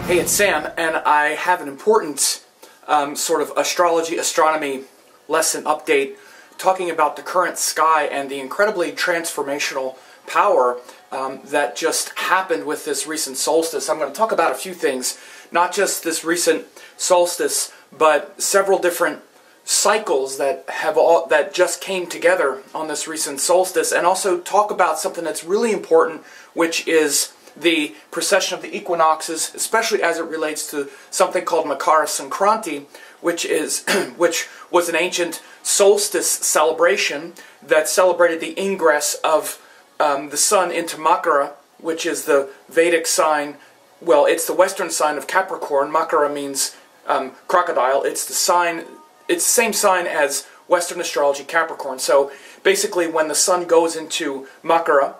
Hey, it's Sam, and I have an important sort of astrology, astronomy lesson update talking about the current sky and the incredibly transformational power that just happened with this recent solstice. I'm going to talk about a few things, not just this recent solstice, but several different cycles that just came together on this recent solstice, and also talk about something that's really important, which is the precession of the equinoxes, especially as it relates to something called Sankranti, which was an ancient solstice celebration that celebrated the ingress of the sun into Makara, which is the Vedic sign. Well, it's the Western sign of Capricorn. Makara means crocodile. It's the same sign as Western astrology, Capricorn. So basically, when the sun goes into Makara,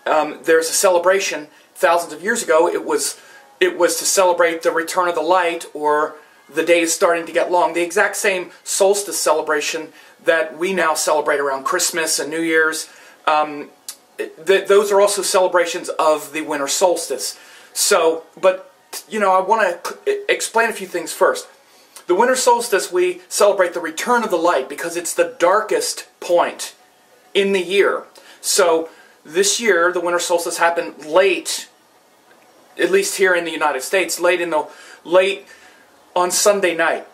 there's a celebration. Thousands of years ago, it was to celebrate the return of the light, or the days starting to get long. The exact same solstice celebration that we now celebrate around Christmas and New Year's. Those are also celebrations of the winter solstice. So, but I want to explain a few things first. The winter solstice, we celebrate the return of the light because it's the darkest point in the year. So this year, the winter solstice happened late, at least here in the United States, late on Sunday night.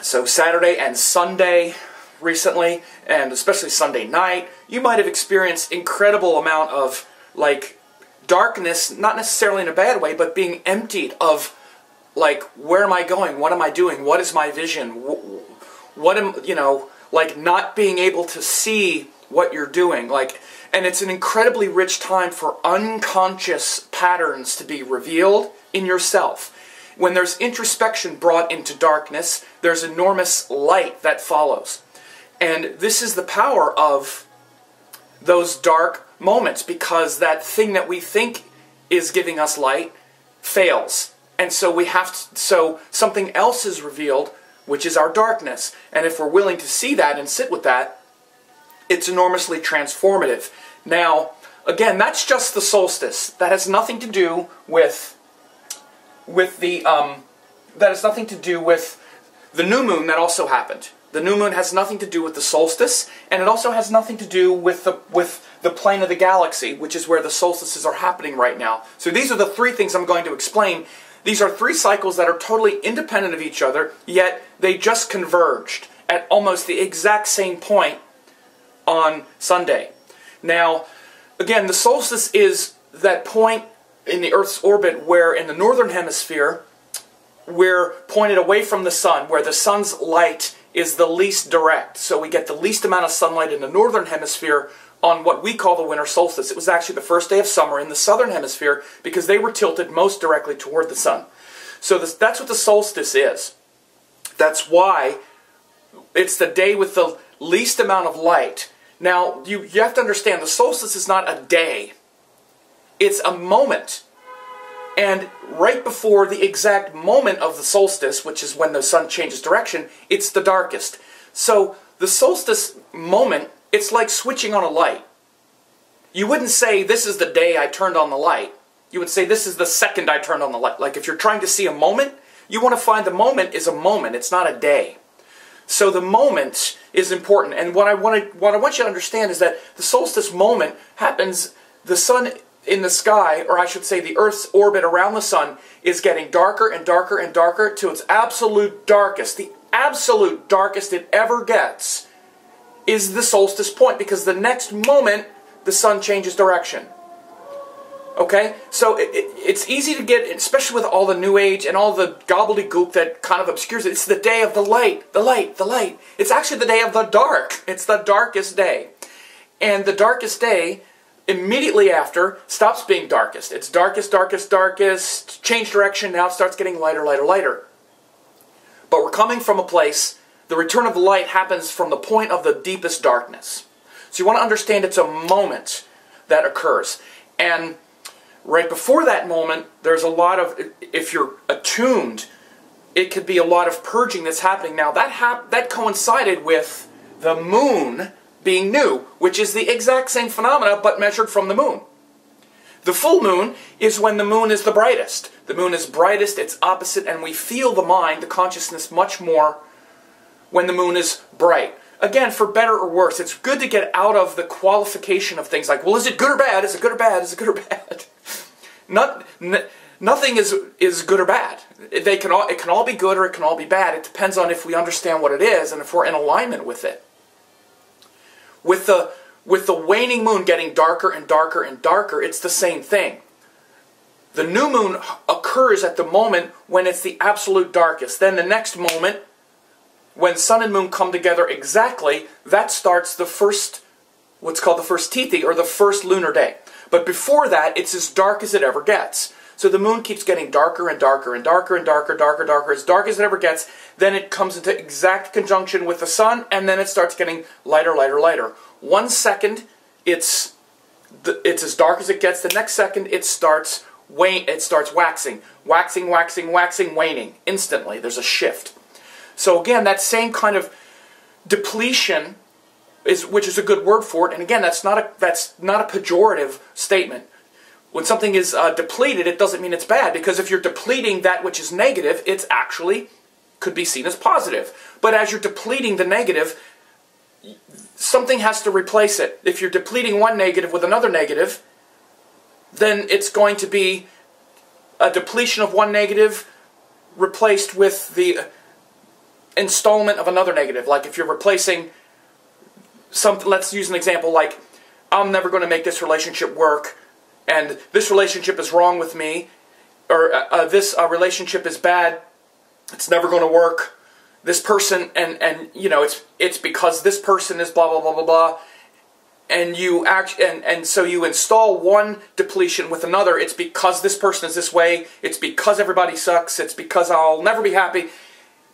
So Saturday and Sunday recently, and especially Sunday night, you might have experienced incredible amount of darkness, not necessarily in a bad way, but being emptied of where am I going? What am I doing? What is my vision? What am, not being able to see what you're doing. And it's an incredibly rich time for unconscious patterns to be revealed in yourself. When there's introspection brought into darkness, there's enormous light that follows. And this is the power of those dark moments, because that thing that we think is giving us light fails. And so so something else is revealed, which is our darkness. And if we're willing to see that and sit with that, it's enormously transformative. Now, again, that's just the solstice. That has nothing to do with the new moon that also happened. The new moon has nothing to do with the solstice, and it also has nothing to do with the plane of the galaxy, which is where the solstices are happening right now. So these are the three things I'm going to explain. These are three cycles that are totally independent of each other, yet they just converged at almost the exact same point on Sunday. Now, again, the solstice is that point in the Earth's orbit where in the northern hemisphere we're pointed away from the sun, where the sun's light is the least direct. So we get the least amount of sunlight in the northern hemisphere on what we call the winter solstice. It was actually the first day of summer in the southern hemisphere because they were tilted most directly toward the sun. So that's what the solstice is. That's why it's the day with the least amount of light. Now, you have to understand, the solstice is not a day. It's a moment. And right before the exact moment of the solstice, which is when the sun changes direction, it's the darkest. So the solstice moment, it's like switching on a light. You wouldn't say, this is the day I turned on the light. You would say, this is the second I turned on the light. Like if you're trying to see a moment, you want to find the moment is a moment. It's not a day. So the moment is important. And what I want you to understand is that the solstice moment happens, the sun in the sky, or I should say the Earth's orbit around the sun, is getting darker and darker and darker to its absolute darkest. The absolute darkest it ever gets is the solstice point, because the next moment the sun changes direction. Okay? So it's easy to get, especially with all the New Age and all the gobbledygook that kind of obscures it. It's the day of the light, the light, the light. It's actually the day of the dark. It's the darkest day. And the darkest day, immediately after, stops being darkest. It's darkest, darkest, darkest, change direction, now it starts getting lighter, lighter, lighter. But we're coming from a place, the return of the light happens from the point of the deepest darkness. So you want to understand it's a moment that occurs. And right before that moment, there's a lot of, if you're attuned, it could be a lot of purging that's happening. Now, that coincided with the moon being new, which is the exact same phenomena, but measured from the moon. The full moon is when the moon is the brightest. The moon is brightest, it's opposite, and we feel the mind, the consciousness, much more when the moon is bright. Again, for better or worse, it's good to get out of the qualification of things like, well, is it good or bad? Is it good or bad? Is it good or bad? Nothing is good or bad. It can all be good or it can all be bad. It depends on if we understand what it is and if we're in alignment with it. With the waning moon getting darker and darker and darker, it's the same thing. The new moon occurs at the moment when it's the absolute darkest. Then the next moment, when sun and moon come together exactly, that starts the first, what's called the first tithi, or the first lunar day. But before that, it's as dark as it ever gets. So the moon keeps getting darker and darker and darker and darker, as dark as it ever gets. Then it comes into exact conjunction with the sun, and then it starts getting lighter, lighter, lighter. 1 second, it's as dark as it gets. The next second, it starts waxing, waxing, waxing, waxing, waning. Instantly, there's a shift. So again, that same kind of depletion, which is a good word for it, and again, that's not a pejorative statement. When something is depleted, it doesn't mean it's bad, because if you're depleting that which is negative, it's actually could be seen as positive. But as you're depleting the negative, something has to replace it. If you're depleting one negative with another negative, then it's going to be a depletion of one negative replaced with the installment of another negative. Like if you're replacing something, let's use an example like, I'm never going to make this relationship work, and this relationship is wrong with me, or this relationship is bad, it's never going to work, this person, and you know, it's because this person is blah, blah, blah, blah, blah, and so you install one depletion with another. It's because this person is this way, it's because everybody sucks, it's because I'll never be happy.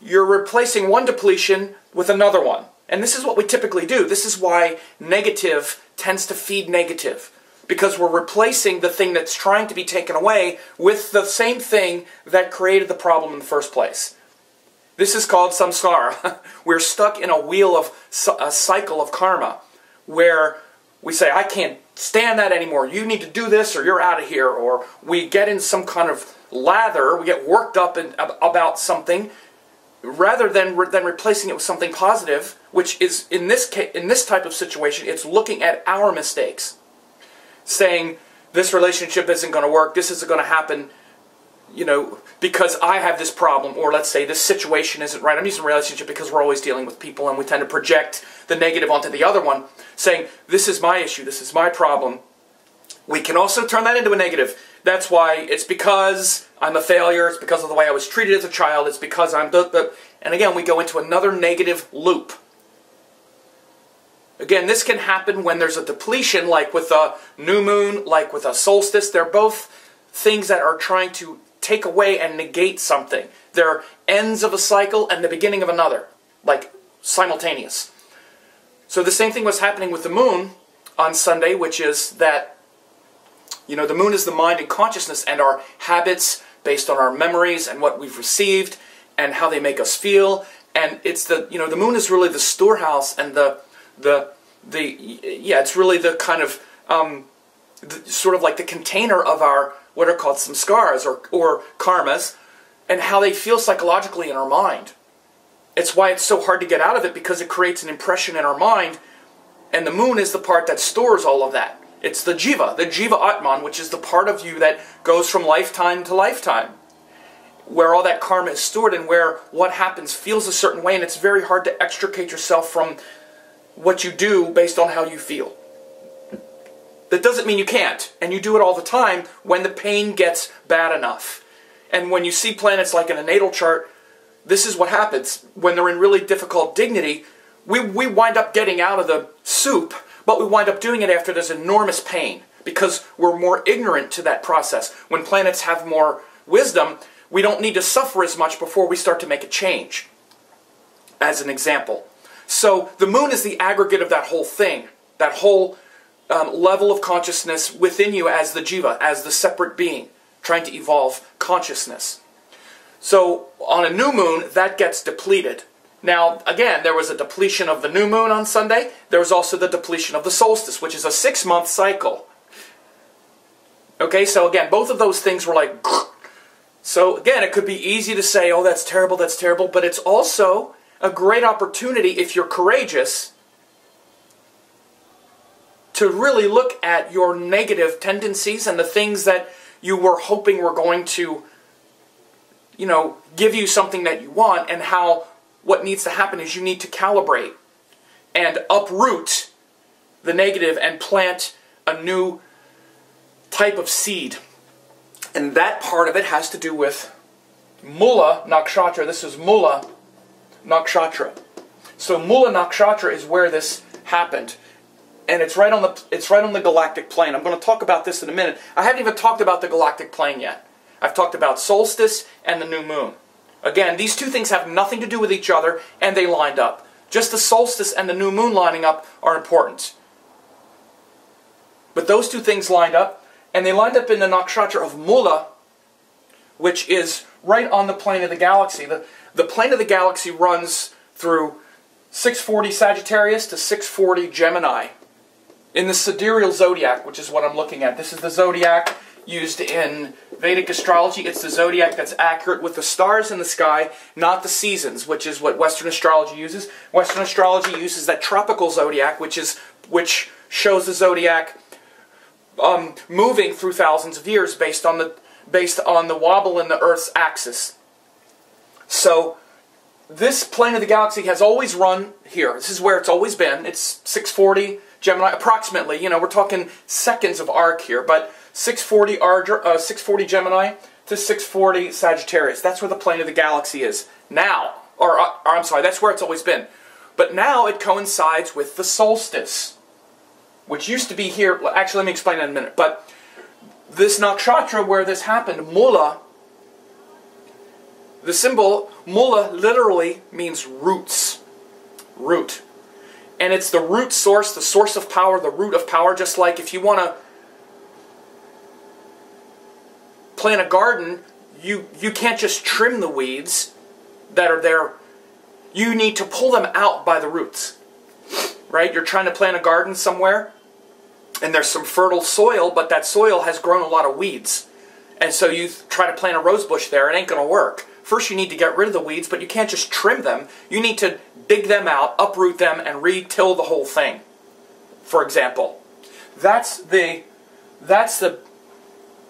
You're replacing one depletion with another one. And this is what we typically do. This is why negative tends to feed negative. Because we're replacing the thing that's trying to be taken away with the same thing that created the problem in the first place. This is called samskara. We're stuck in a wheel of a cycle of karma where we say, I can't stand that anymore. You need to do this or you're out of here. Or we get in some kind of lather. We get worked up about something, rather than replacing it with something positive, which is, in this type of situation, it's looking at our mistakes. Saying, this relationship isn't going to work, this isn't going to happen, you know, because I have this problem, or let's say this situation isn't right. I'm using relationship because we're always dealing with people and we tend to project the negative onto the other one, saying, this is my issue, this is my problem. We can also turn that into a negative. That's why it's because I'm a failure, it's because of the way I was treated as a child, it's because I'm... And again, we go into another negative loop. Again, this can happen when there's a depletion, like with a new moon, like with a solstice. They're both things that are trying to take away and negate something. They're ends of a cycle and the beginning of another, like simultaneous. So the same thing was happening with the moon on Sunday, which is that, you know, the moon is the mind and consciousness and our habits based on our memories and what we've received and how they make us feel. And it's the, you know, the moon is really the storehouse and it's really the kind of, sort of like the container of our, what are called samskaras or karmas, and how they feel psychologically in our mind. It's why it's so hard to get out of it, because it creates an impression in our mind, and the moon is the part that stores all of that. It's the Jiva Atman, which is the part of you that goes from lifetime to lifetime, where all that karma is stored and where what happens feels a certain way, and it's very hard to extricate yourself from what you do based on how you feel. That doesn't mean you can't, and you do it all the time when the pain gets bad enough. And when you see planets like in a natal chart, this is what happens. When they're in really difficult dignity, we wind up getting out of the soup, but we wind up doing it after there's enormous pain, because we're more ignorant to that process. When planets have more wisdom, we don't need to suffer as much before we start to make a change, as an example. So the moon is the aggregate of that whole thing, that whole level of consciousness within you as the jiva, as the separate being, trying to evolve consciousness. So on a new moon, that gets depleted. Now, again, there was a depletion of the new moon on Sunday. There was also the depletion of the solstice, which is a 6-month cycle. Okay, so again, both of those things were like... So again, it could be easy to say, oh, that's terrible, but it's also a great opportunity, if you're courageous, to really look at your negative tendencies and the things that you were hoping were going to, you know, give you something that you want, and how what needs to happen is you need to calibrate and uproot the negative and plant a new type of seed. And that part of it has to do with Mula Nakshatra. This is Mula Nakshatra. So Mula Nakshatra is where this happened. And it's right on the galactic plane. I'm going to talk about this in a minute. I haven't even talked about the galactic plane yet. I've talked about solstice and the new moon. Again, these two things have nothing to do with each other, and they lined up. Just the solstice and the new moon lining up are important. But those two things lined up, and they lined up in the nakshatra of Mula, which is right on the plane of the galaxy. The plane of the galaxy runs through 640 Sagittarius to 640 Gemini in the sidereal zodiac, which is what I'm looking at. This is the zodiac used in Vedic astrology. It's the zodiac that's accurate with the stars in the sky, not the seasons, which is what Western astrology uses. Western astrology uses that tropical zodiac, which shows the zodiac moving through thousands of years based on the wobble in the Earth's axis. So this plane of the galaxy has always run here. This is where it's always been. It's 640 Gemini, approximately. You know, we're talking seconds of arc here, but 640 Gemini to 640 Sagittarius. That's where the plane of the galaxy is now. Or I'm sorry, that's where it's always been. But now it coincides with the solstice, which used to be here. Actually, let me explain that in a minute. But this nakshatra where this happened, Mula, the symbol Mula literally means roots. Root. And it's the root source, the source of power, the root of power. Just like if you want to plant a garden, you can't just trim the weeds that are there. You need to pull them out by the roots. Right? You're trying to plant a garden somewhere, and there's some fertile soil, but that soil has grown a lot of weeds. And so you try to plant a rose bush there, it ain't going to work. First you need to get rid of the weeds, but you can't just trim them. You need to dig them out, uproot them, and re-till the whole thing, for example. That's the,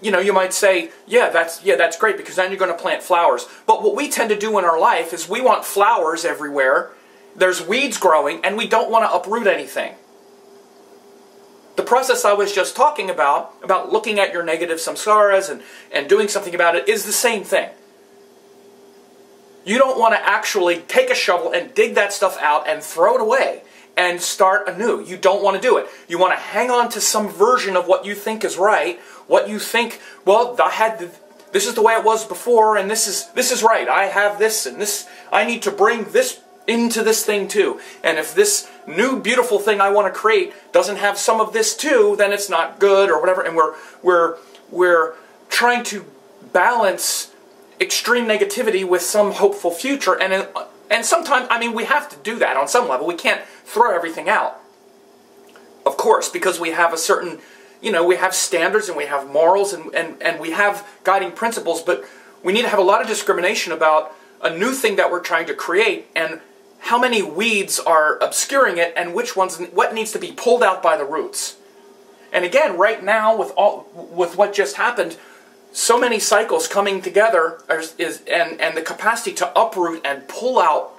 you know, you might say, yeah, that's great, because then you're going to plant flowers. But what we tend to do in our life is we want flowers everywhere, there's weeds growing, and we don't want to uproot anything. The process I was just talking about looking at your negative samskaras and doing something about it, is the same thing. You don't want to actually take a shovel and dig that stuff out and throw it away and start anew. You don't want to do it. You want to hang on to some version of what you think is right, what you think, well, this is the way it was before, and this is right. I have this, and this, I need to bring this into this thing too. And if this new beautiful thing I want to create doesn't have some of this too, then it's not good or whatever. And we're trying to balance extreme negativity with some hopeful future, and sometimes, I mean, we have to do that on some level. We can't throw everything out, of course, because we have a certain, you know, we have standards and we have morals and we have guiding principles, but we need to have a lot of discrimination about a new thing that we're trying to create and how many weeds are obscuring it and what needs to be pulled out by the roots. And again, right now, with what just happened, so many cycles coming together and the capacity to uproot and pull out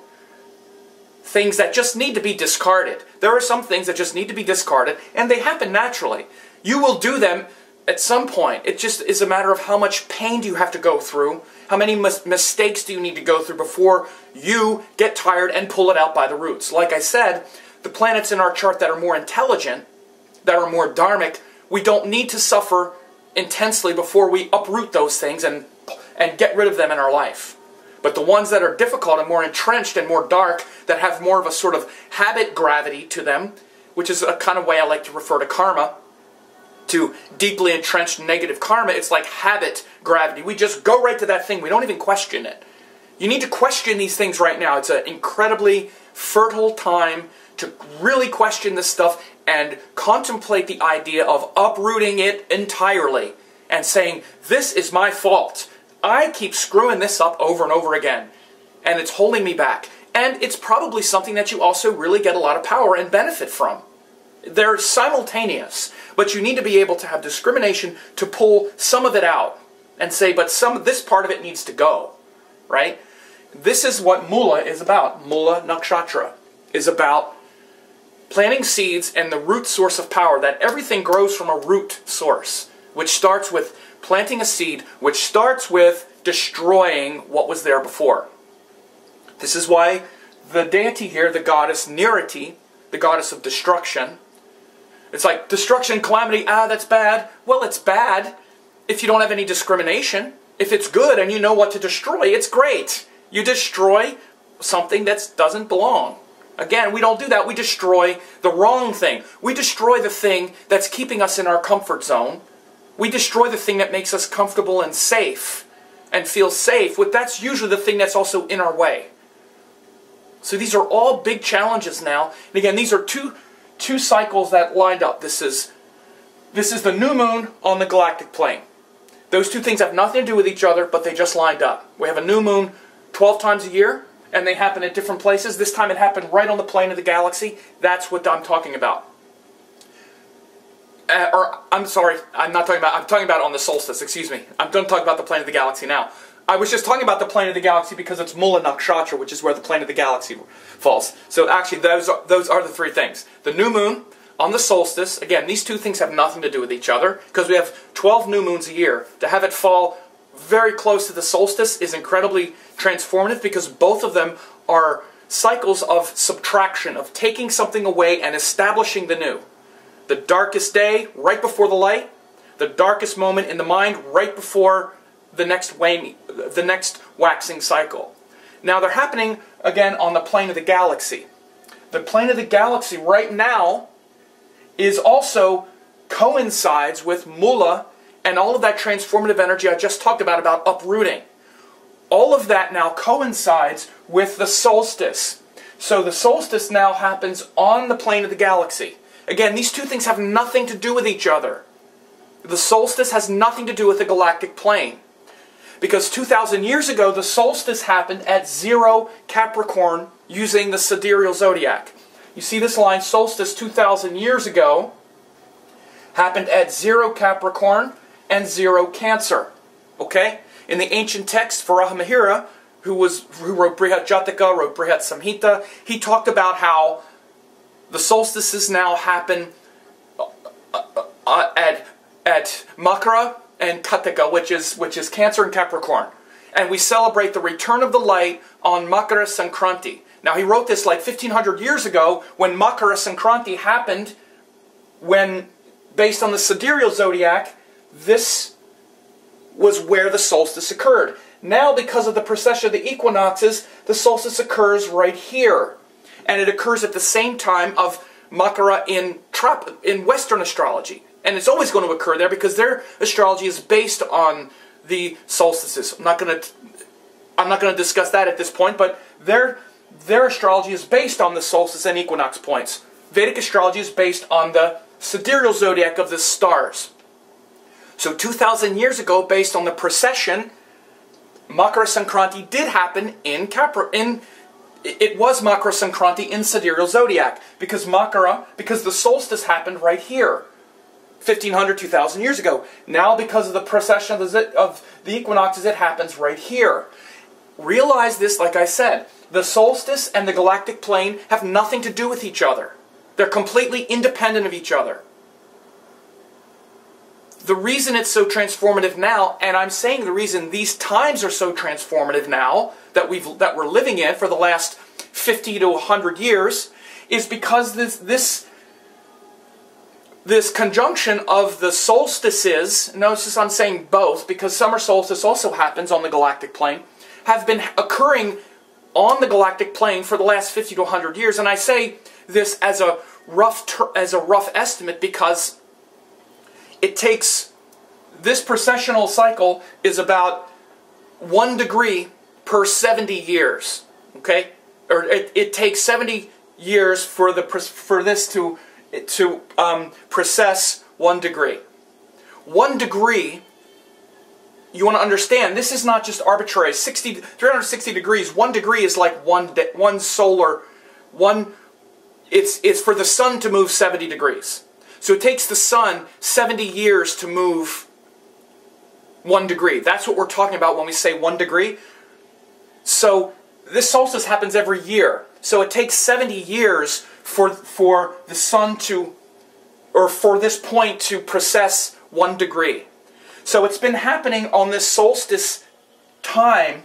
things that just need to be discarded. There are some things that just need to be discarded, and they happen naturally. You will do them at some point. It just is a matter of how much pain do you have to go through, how many mistakes do you need to go through before you get tired and pull it out by the roots. Like I said, the planets in our chart that are more intelligent, that are more dharmic, we don't need to suffer intensely before we uproot those things and get rid of them in our life. But the ones that are difficult and more entrenched and more dark, that have more of a sort of habit gravity to them, which is a kind of way I like to refer to karma, to deeply entrenched negative karma, it's like habit gravity. We just go right to that thing. We don't even question it. You need to question these things right now. It's an incredibly fertile time to really question this stuff and contemplate the idea of uprooting it entirely and saying, this is my fault. I keep screwing this up over and over again, and it's holding me back. And it's probably something that you also really get a lot of power and benefit from. They're simultaneous, but you need to be able to have discrimination to pull some of it out and say, but this part of it needs to go, right? This is what Mula is about. Mula Nakshatra is about planting seeds and the root source of power, that everything grows from a root source, which starts with planting a seed, which starts with destroying what was there before. This is why the deity here, the goddess Niriti, the goddess of destruction, it's like destruction, calamity, that's bad. Well, it's bad if you don't have any discrimination. If it's good and you know what to destroy, it's great. You destroy something that doesn't belong. Again, we don't do that. We destroy the wrong thing. We destroy the thing that's keeping us in our comfort zone. We destroy the thing that makes us comfortable and safe and feel safe. That's usually the thing that's also in our way. So these are all big challenges now. And again, these are two cycles that lined up. This is the new moon on the galactic plane. Those two things have nothing to do with each other, but they just lined up. We have a new moon 12 times a year, and they happen at different places. This time it happened right on the plane of the galaxy. That's what I'm talking about. I'm talking about on the solstice, excuse me. I'm done talking about the plane of the galaxy now. I was just talking about the plane of the galaxy because it's Mula Nakshatra, which is where the plane of the galaxy falls. So actually, those are the three things. The new moon on the solstice, again, these two things have nothing to do with each other, because we have 12 new moons a year. To have it fall very close to the solstice is incredibly transformative, because both of them are cycles of subtraction, of taking something away and establishing the new. The darkest day, right before the light. The darkest moment in the mind, right before the next waxing cycle. Now they're happening again on the plane of the galaxy. The plane of the galaxy right now is also coincides with Mula and all of that transformative energy I just talked about uprooting. All of that now coincides with the solstice. So the solstice now happens on the plane of the galaxy. Again, these two things have nothing to do with each other. The solstice has nothing to do with the galactic plane. Because 2,000 years ago, the solstice happened at 0 Capricorn using the sidereal zodiac. You see this line, solstice 2,000 years ago happened at 0 Capricorn and 0 Cancer. Okay? In the ancient text, Varahamihira, who wrote Brihat Jataka, wrote Brihat Samhita, he talked about how the solstices now happen at Makara and Kataka, which is Cancer and Capricorn. And we celebrate the return of the light on Makara Sankranti. Now he wrote this like 1,500 years ago, when Makara Sankranti happened, when, based on the sidereal zodiac, this was where the solstice occurred. Now, because of the precession of the equinoxes, the solstice occurs right here. And it occurs at the same time of Makara in Western astrology. And it's always going to occur there because their astrology is based on the solstices. I'm not going to discuss that at this point, but their astrology is based on the solstice and equinox points. Vedic astrology is based on the sidereal zodiac of the stars. So 2,000 years ago, based on the precession, Makara Sankranti did happen it was Makara Sankranti in sidereal zodiac, because the solstice happened right here. 1,500, 2,000 years ago. Now, because of the precession of the equinoxes, it happens right here. Realize this, like I said, the solstice and the galactic plane have nothing to do with each other. They're completely independent of each other. The reason it's so transformative now, and I'm saying the reason these times are so transformative now, that we're living in for the last 50 to 100 years, is because this conjunction of the solstices, notice I'm saying both, because summer solstice also happens on the galactic plane, have been occurring on the galactic plane for the last 50 to 100 years. And I say this as a rough estimate because it takes, this precessional cycle is about 1 degree per 70 years. Okay? Or it takes 70 years for this to precess 1 degree. 1 degree you want to understand, this is not just arbitrary. 360 degrees, 1 degree is like one solar, it's for the sun to move 70 degrees. So it takes the sun 70 years to move 1 degree. That's what we're talking about when we say 1 degree. So this solstice happens every year. So it takes 70 years for the sun to, or for this point to process 1 degree. So it's been happening on this solstice time,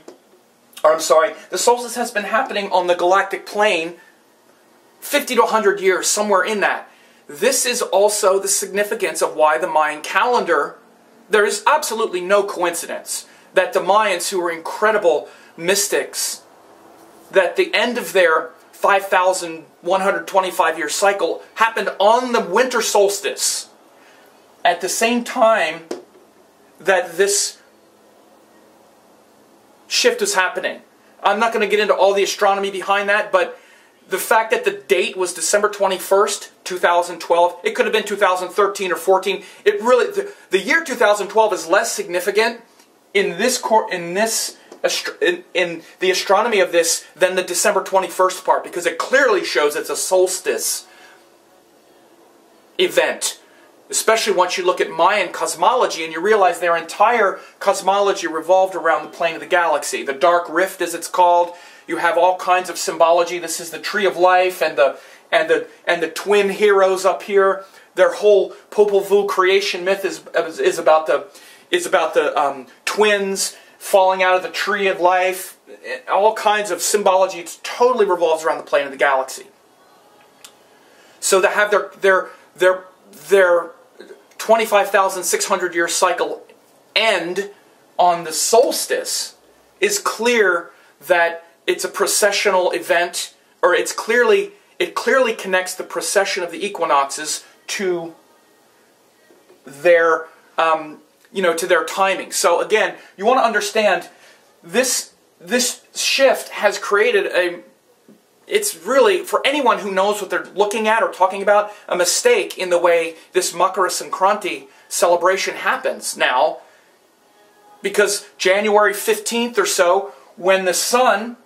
or I'm sorry, the solstice has been happening on the galactic plane 50 to 100 years, somewhere in that. This is also the significance of why the Mayan calendar, there is absolutely no coincidence that the Mayans, who were incredible mystics, that the end of their 5,125-year cycle happened on the winter solstice, at the same time that this shift is happening. I'm not going to get into all the astronomy behind that, but the fact that the date was December 21st, 2012, it could have been 2013 or 14. It really, the year 2012 is less significant in the astronomy of this than the December 21st part, because it clearly shows it's a solstice event. Especially once you look at Mayan cosmology and you realize their entire cosmology revolved around the plane of the galaxy. The dark rift, as it's called. You have all kinds of symbology. This is the tree of life and the twin heroes up here. Their whole Popol Vuh creation myth is about the twins falling out of the tree of life. All kinds of symbology. It totally revolves around the plane of the galaxy. So to have their 25,600 year cycle end on the solstice is clear that it's a processional event, or it clearly connects the precession of the equinoxes to their to their timing. So again, you want to understand this shift has created it's really, for anyone who knows what they're looking at or talking about, a mistake in the way this Makara Sankranti celebration happens now. Because January 15th or so, when the sun,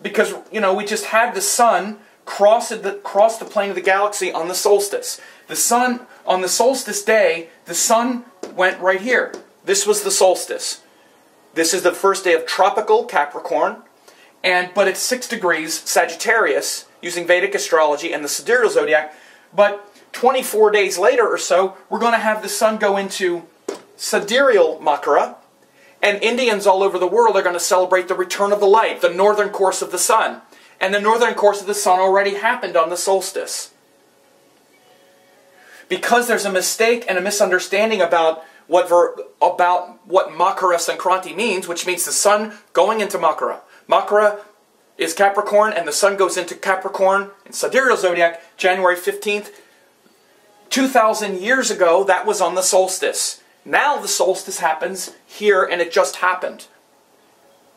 because, we just had the sun cross the plane of the galaxy on the solstice. The sun, on the solstice day, the sun went right here. This was the solstice. This is the first day of tropical Capricorn. But it's 6 degrees Sagittarius, using Vedic astrology and the sidereal zodiac. But 24 days later or so, we're going to have the sun go into sidereal Makara. And Indians all over the world are going to celebrate the return of the light, the northern course of the sun. And the northern course of the sun already happened on the solstice. Because there's a mistake and a misunderstanding about what Makara Sankranti means, which means the sun going into Makara. Makara is Capricorn, and the sun goes into Capricorn in sidereal zodiac, January 15th. 2,000 years ago, that was on the solstice. Now the solstice happens here, and it just happened.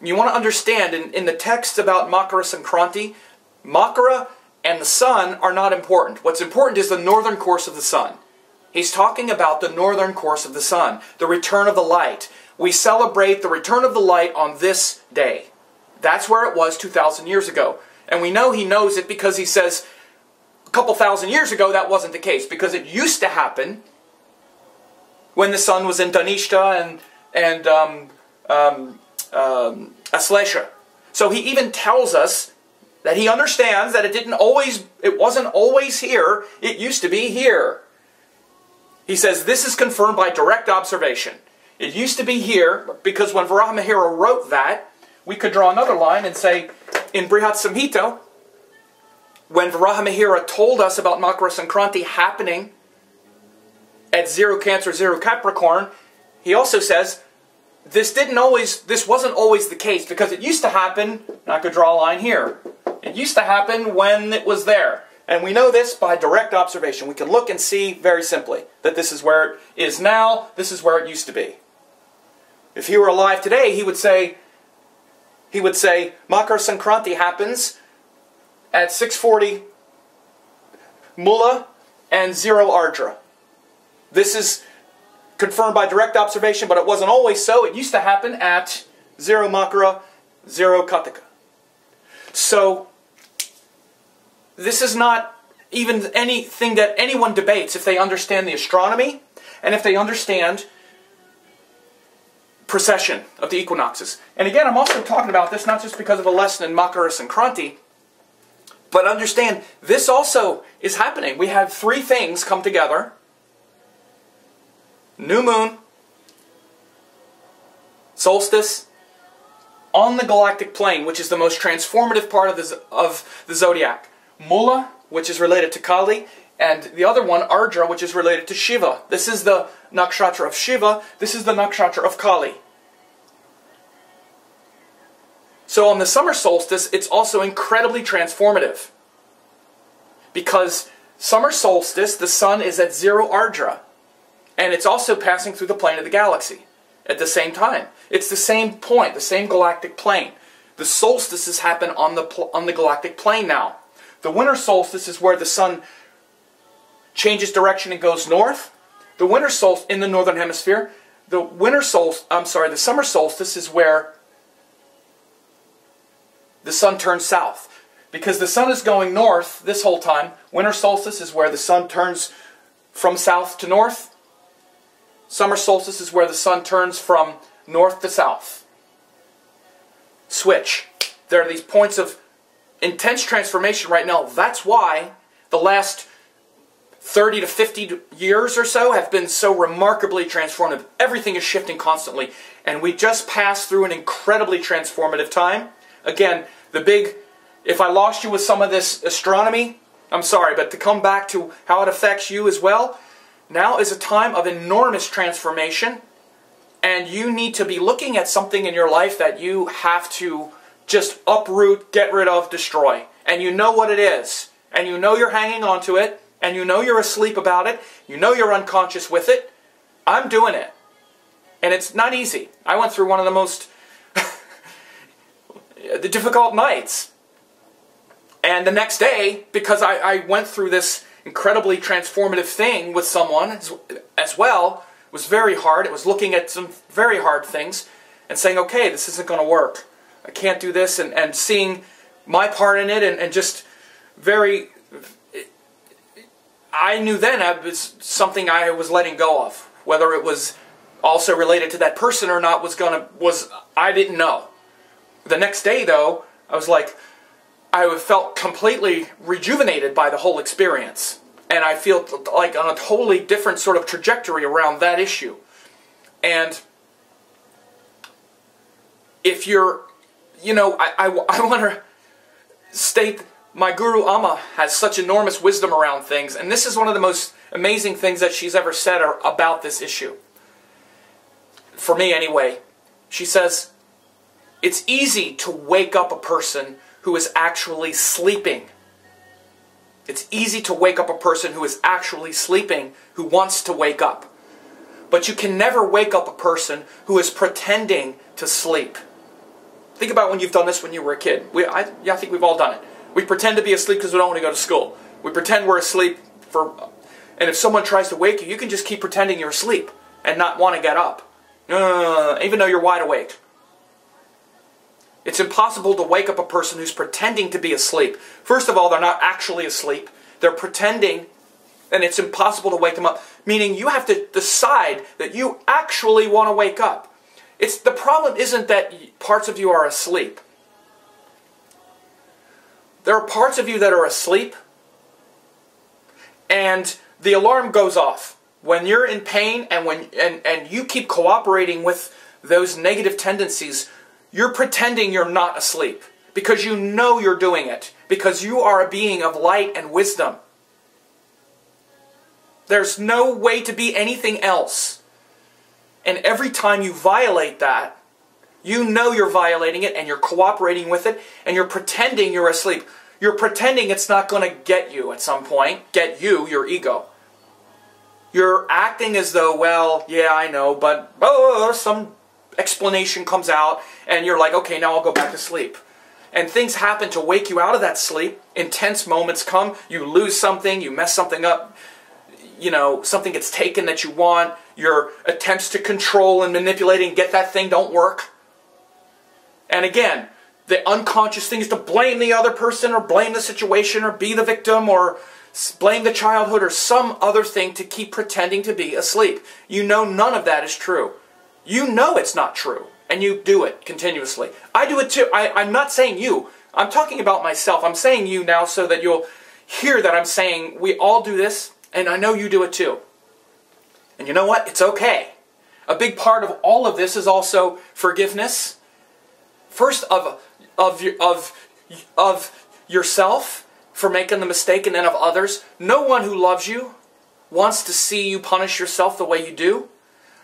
You want to understand, in the text about Makara Sankranti, Makara and the sun are not important. What's important is the northern course of the sun. He's talking about the northern course of the sun, the return of the light. We celebrate the return of the light on this day. That's where it was 2,000 years ago. And we know he knows it because he says a couple thousand years ago that wasn't the case. Because it used to happen when the sun was in Dhanishta and Aslesha. So he even tells us that he understands that it wasn't always here, it used to be here. He says this is confirmed by direct observation. It used to be here because when Varahamihira wrote that, we could draw another line and say, in Brihat Samhita, when Varahamihira told us about Makara Sankranti happening at 0 Cancer, 0 Capricorn, he also says, this wasn't always the case, because it used to happen, and I could draw a line here. It used to happen when it was there. And we know this by direct observation. We can look and see very simply that this is where it is now, this is where it used to be. If he were alive today, he would say Makara Sankranti happens at 6:40 Mula and 0 Ardra. This is confirmed by direct observation, but it wasn't always so. It used to happen at 0 Makara, 0 Kartika. So, this is not even anything that anyone debates if they understand the astronomy and if they understand precession of the equinoxes. And again, I'm also talking about this not just because of a lesson in Makara Sankranti, but understand this also is happening. We had 3 things come together: new moon, solstice, on the galactic plane, which is the most transformative part of the zodiac. Mula, which is related to Kali, and the other one, Ardra, which is related to Shiva. This is the nakshatra of Shiva. This is the nakshatra of Kali. So on the summer solstice, it's also incredibly transformative. Because summer solstice, the sun is at 0 Ardra. And it's also passing through the plane of the galaxy at the same time. It's the same point, the same galactic plane. The solstices happen on the galactic plane now. The winter solstice is where the sun changes direction and goes north. The winter solstice in the northern hemisphere. The summer solstice is where the sun turns south. Because the sun is going north this whole time. Winter solstice is where the sun turns from south to north. Summer solstice is where the sun turns from north to south. Switch. There are these points of intense transformation right now. That's why the last 30 to 50 years or so have been so remarkably transformative. Everything is shifting constantly. And we just passed through an incredibly transformative time. Again, if I lost you with some of this astronomy, I'm sorry, but to come back to how it affects you as well, now is a time of enormous transformation, and you need to be looking at something in your life that you have to just uproot, get rid of, destroy. And you know what it is. And you know you're hanging on to it, and you know you're asleep about it, you know you're unconscious with it. I'm doing it. And it's not easy. I went through one of the most the difficult nights. And the next day, because I went through this incredibly transformative thing with someone as well, it was very hard. It was looking at some very hard things and saying, okay, this isn't going to work. I can't do this, and seeing my part in it, and just very... I knew then it was something I was letting go of. Whether it was also related to that person or not I didn't know. The next day, though, I was like, I felt completely rejuvenated by the whole experience. And I feel like on a totally different sort of trajectory around that issue. And if you're, I want to state my Guru Amma has such enormous wisdom around things. And this is one of the most amazing things that she's ever said about this issue. For me, anyway. She says, it's easy to wake up a person who is actually sleeping. It's easy to wake up a person who is actually sleeping, who wants to wake up. But you can never wake up a person who is pretending to sleep. Think about when you've done this when you were a kid. I think we've all done it. We pretend to be asleep because we don't want to go to school. We pretend we're asleep and if someone tries to wake you, you can just keep pretending you're asleep and not want to get up. Even though you're wide awake. It's impossible to wake up a person who's pretending to be asleep. First of all, they're not actually asleep. They're pretending, and it's impossible to wake them up. Meaning you have to decide that you actually want to wake up. The problem isn't that parts of you are asleep. There are parts of you that are asleep, and the alarm goes off. When you're in pain and you keep cooperating with those negative tendencies, you're pretending you're not asleep because you know you're doing it, because you are a being of light and wisdom. There's no way to be anything else. And every time you violate that, you know you're violating it and you're cooperating with it and you're pretending you're asleep. You're pretending it's not going to get you at some point. Get you, your ego. You're acting as though, well, yeah, I know, but some explanation comes out and you're like, okay, now I'll go back to sleep. And things happen to wake you out of that sleep. Intense moments come. You lose something. You mess something up. you know, something gets taken that you want, your attempts to control and manipulate and get that thing don't work. And again, the unconscious thing is to blame the other person or blame the situation or be the victim or blame the childhood or some other thing to keep pretending to be asleep. You know none of that is true. You know it's not true, and you do it continuously. I do it too. I'm not saying you. I'm talking about myself. I'm saying you now so that you'll hear that I'm saying we all do this, and I know you do it too. And you know what? It's okay. A big part of all of this is also forgiveness. First of yourself for making the mistake, and then of others. No one who loves you wants to see you punish yourself the way you do.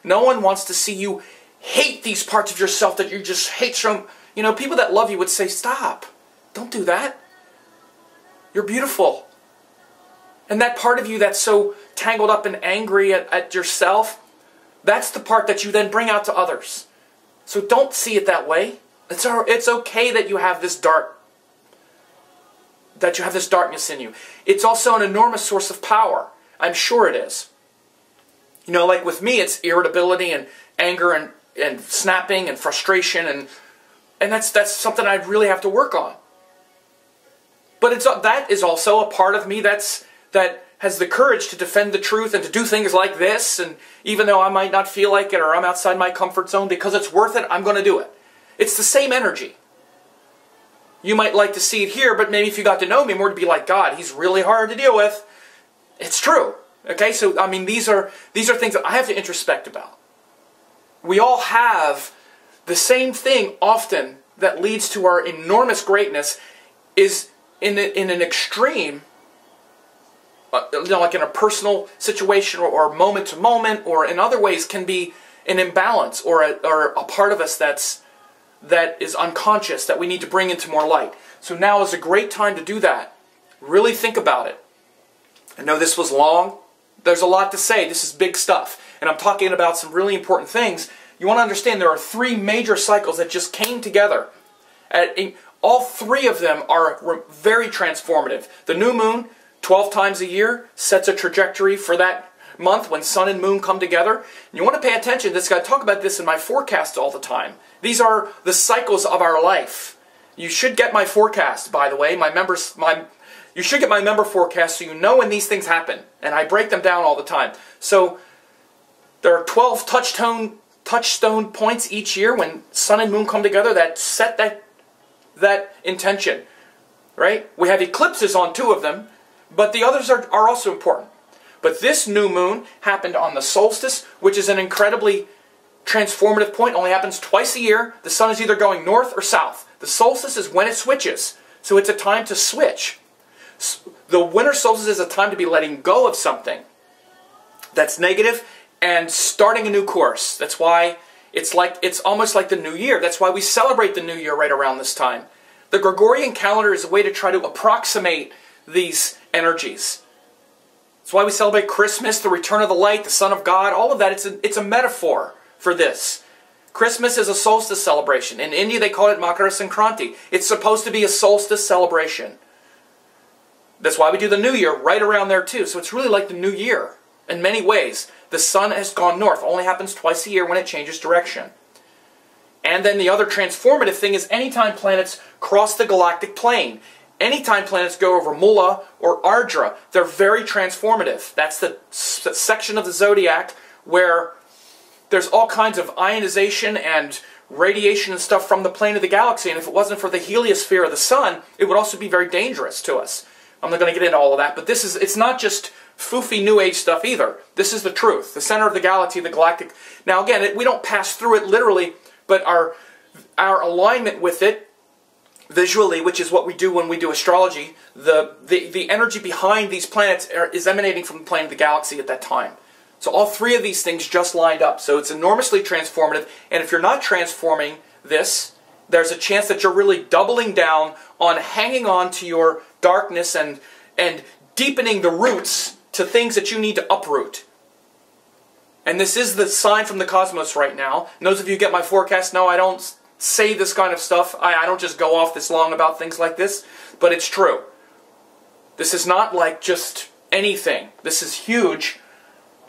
No one wants to see you hate these parts of yourself that you just hate from. You know, people that love you would say, stop. Don't do that. You're beautiful. And that part of you that's so tangled up and angry at yourself, that's the part that you then bring out to others. So don't see it that way. It's okay that you have this darkness in you. It's also an enormous source of power. I'm sure it is. You know, like with me, it's irritability and anger and snapping and frustration, and that's something I really have to work on. But that is also a part of me that has the courage to defend the truth and to do things like this, and even though I might not feel like it or I'm outside my comfort zone, because it's worth it, I'm going to do it. It's the same energy. You might like to see it here, but maybe if you got to know me more, to be like, God, he's really hard to deal with. It's true. Okay, so I mean, these are things that I have to introspect about. We all have the same thing often that leads to our enormous greatness is in an extreme, you know, like in a personal situation or moment to moment, or in other ways can be an imbalance or a part of us that is unconscious that we need to bring into more light. So now is a great time to do that. Really think about it. I know this was long. There's a lot to say. This is big stuff. And I'm talking about some really important things. You want to understand there are 3 major cycles that just came together. All 3 of them are very transformative. The new moon, 12 times a year, sets a trajectory for that month when sun and moon come together. And you want to pay attention to this. I talk about this in my forecast all the time. These are the cycles of our life. You should get my forecast, by the way. You should get my member forecast so you know when these things happen. And I break them down all the time. So there are 12 touchstone points each year when sun and moon come together that set that intention. Right? We have eclipses on 2 of them, but the others are also important. But this new moon happened on the solstice, which is an incredibly transformative point. Only happens twice a year. The sun is either going north or south. The solstice is when it switches. So it's a time to switch. The winter solstice is a time to be letting go of something that's negative and starting a new course. That's why it's almost like the new year. That's why we celebrate the new year right around this time. The Gregorian calendar is a way to try to approximate these energies. That's why we celebrate Christmas, the return of the light, the Son of God, all of that. It's a metaphor for this. Christmas is a solstice celebration. In India they call it Makara Sankranti. It's supposed to be a solstice celebration. That's why we do the New Year right around there too. So it's really like the New Year in many ways. The sun has gone north. Only happens twice a year when it changes direction. And then the other transformative thing is anytime planets cross the galactic plane. Anytime planets go over Mula or Ardra, they're very transformative. That's the section of the zodiac where there's all kinds of ionization and radiation and stuff from the plane of the galaxy. And if it wasn't for the heliosphere of the sun, it would also be very dangerous to us. I'm not going to get into all of that, but it's not just foofy New Age stuff either. This is the truth. The center of the galaxy, the galactic. Now again, we don't pass through it literally, but our alignment with it visually, which is what we do when we do astrology, the energy behind these planets is emanating from the plane of the galaxy at that time. So all 3 of these things just lined up. So it's enormously transformative, and if you're not transforming this, there's a chance that you're really doubling down on hanging on to your darkness and deepening the roots to things that you need to uproot. And this is the sign from the cosmos right now. And those of you who get my forecast know I don't say this kind of stuff. I don't just go off this long about things like this, but it's true. This is not like just anything. This is huge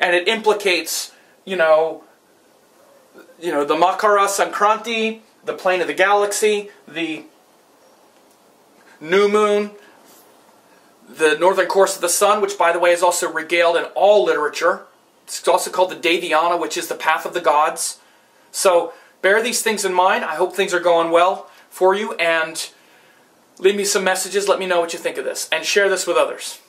and it implicates, you know, the Makara Sankranti, the plane of the galaxy, the new moon, the northern course of the sun, which by the way is also regaled in all literature. It's also called the Devyana, which is the path of the gods. So bear these things in mind. I hope things are going well for you, and leave me some messages. Let me know what you think of this, and share this with others.